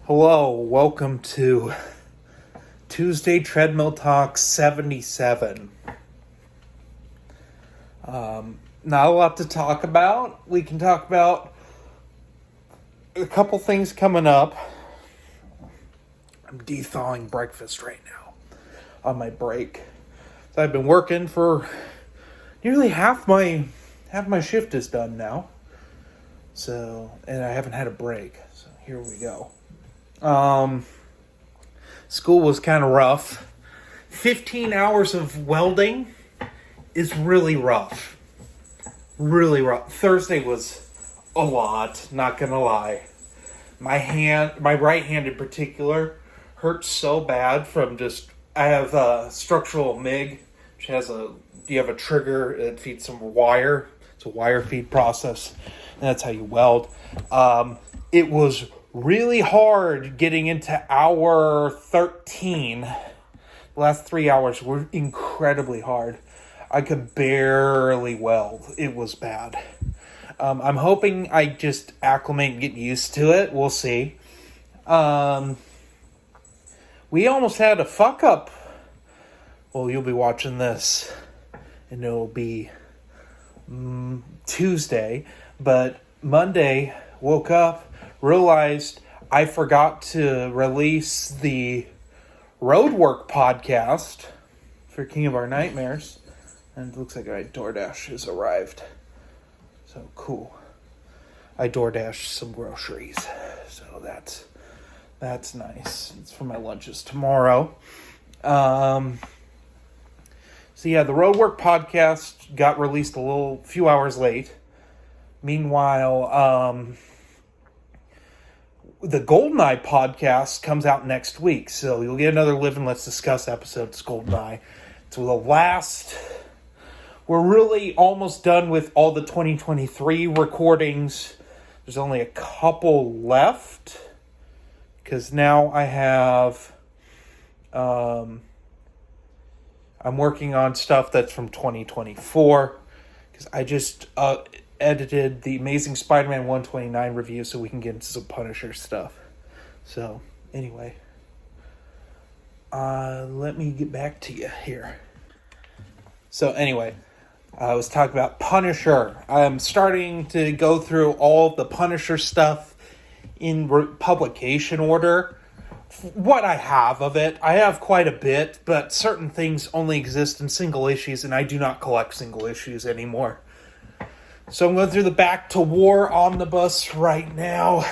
Hello, welcome to Tuesday Treadmill Talk 77. Not a lot to talk about. We can talk about a couple things coming up. I'm de-thawing breakfast right now on my break. So I've been working for nearly half my shift is done now. So, and I haven't had a break. So here we go. School was kind of rough. 15 hours of welding is really rough. Really rough. Thursday was a lot, not gonna lie. My right hand in particular, hurts so bad from I have a structural MIG, which has you have a trigger, it feeds some wire. It's a wire feed process, and that's how you weld. It was really hard getting into hour 13. The last 3 hours were incredibly hard. I could barely weld. It was bad. I'm hoping I just acclimate and get used to it. We'll see. We almost had a fuck up. Well, you'll be watching this, and it'll be Tuesday. But Monday, woke up, realized I forgot to release the Roadwork podcast for King of Our Nightmares. And it looks like my DoorDash has arrived. So cool. I DoorDashed some groceries. So that's nice. It's for my lunches tomorrow. So yeah, the Roadwork podcast got released a few hours late. Meanwhile, the GoldenEye podcast comes out next week. So you'll get another Live and Let's Discuss episode. It's GoldenEye. It's the last. We're really almost done with all the 2023 recordings. There's only a couple left. Because now I have... I'm working on stuff that's from 2024. Because I just edited the Amazing Spider-Man 129 review so we can get into some Punisher stuff. So, anyway. Let me get back to you here. So, anyway. I was talking about Punisher. I'm starting to go through all the Punisher stuff in publication order. What I have of it, I have quite a bit, but certain things only exist in single issues, and I do not collect single issues anymore. So I'm going through the Back to War omnibus right now.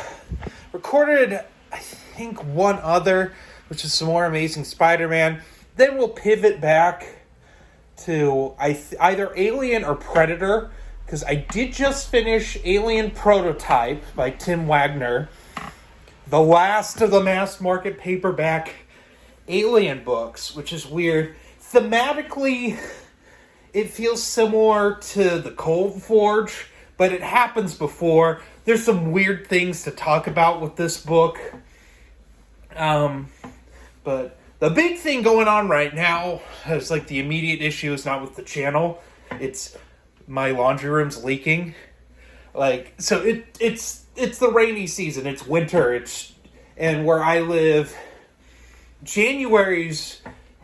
Recorded, I think, one other, which is some more Amazing Spider-Man. Then we'll pivot back to either Alien or Predator, because I did just finish Alien Prototype by Tim Wagner, the last of the mass market paperback Alien books, which is weird. Thematically, it feels similar to the Cold Forge, but it happens before. There's some weird things to talk about with this book. But the big thing going on right now is like the immediate issue is not with the channel. It's my laundry room's leaking. So it's the rainy season. It's winter. And where I live, January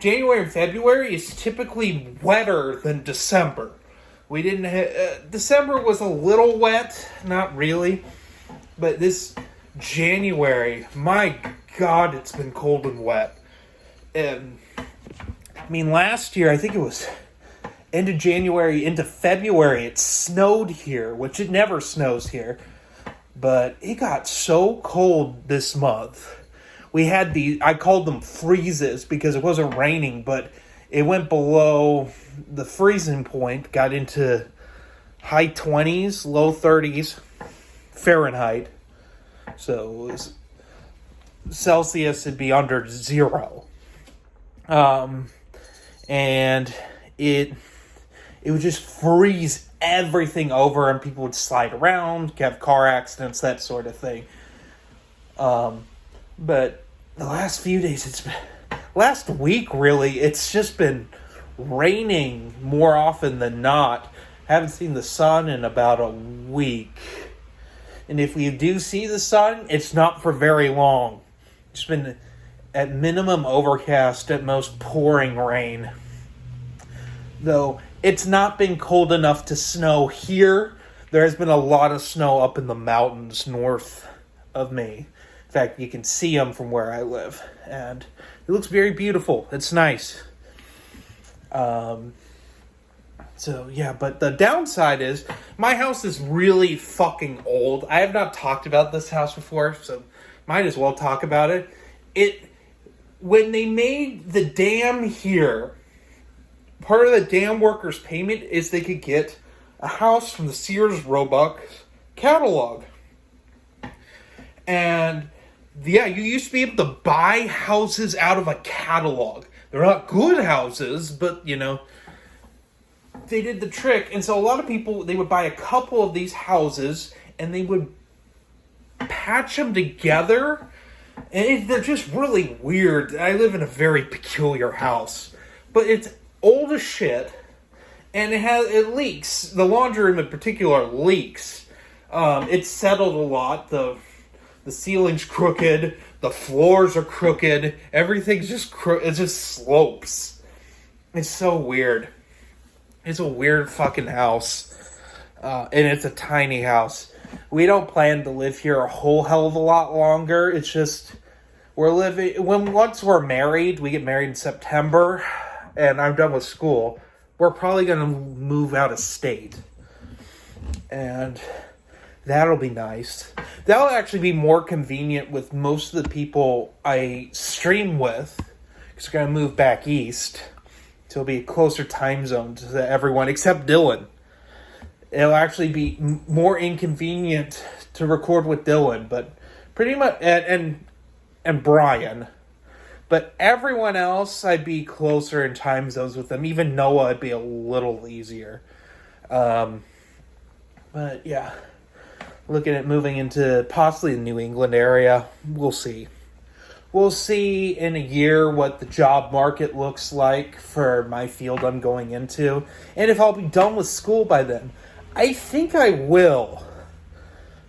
and February is typically wetter than December. We didn't December was a little wet, not really, but this January, my God, it's been cold and wet. Last year, I think it was end of January into February, it snowed here, which it never snows here. But it got so cold this month. We had I called them freezes because it wasn't raining, but it went below the freezing point, got into high 20s, low 30s Fahrenheit. So it was Celsius would be under 0. And it would just freeze everything over, and people would slide around, have car accidents, that sort of thing. But the last few days, last week really, it's just been raining more often than not. Haven't seen the sun in about a week. And if we do see the sun, it's not for very long. It's been at minimum overcast, at most pouring rain. Though it's not been cold enough to snow here. There has been a lot of snow up in the mountains north of me. In fact, you can see them from where I live. And it looks very beautiful. It's nice. So, yeah, but the downside is my house is really fucking old. I have not talked about this house before, so might as well talk about it. When they made the dam here, part of the dam workers' payment is they could get a house from the Sears Roebuck catalog. And, yeah, you used to be able to buy houses out of a catalog. They're not good houses, but, you know, they did the trick. And so a lot of people, they would buy a couple of these houses and they would patch them together. And they're just really weird. I live in a very peculiar house. But it's old as shit. And it leaks. The laundry room in particular leaks. It's settled a lot. The ceiling's crooked. The floors are crooked. Everything's just it just slopes. It's so weird. It's a weird fucking house. And it's a tiny house. We don't plan to live here a whole hell of a lot longer. It's just, once we're married, we get married in September, and I'm done with school, we're probably going to move out of state. And that'll be nice. That'll actually be more convenient with most of the people I stream with, because we're going to move back east. So it'll be a closer time zone to everyone, except Dylan. It'll actually be more inconvenient to record with Dylan, but pretty much, and Brian. But everyone else, I'd be closer in time zones with them. Even Noah, it'd be a little easier. But yeah, looking at moving into possibly the New England area. We'll see. We'll see in a year what the job market looks like for my field I'm going into. And if I'll be done with school by then. I think I will.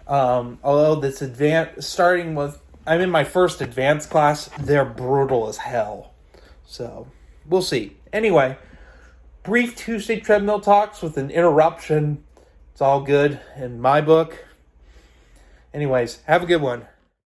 Although this I'm in my first advanced class, they're brutal as hell. So, we'll see. Anyway, brief Tuesday treadmill talks with an interruption. It's all good in my book. Anyways, have a good one.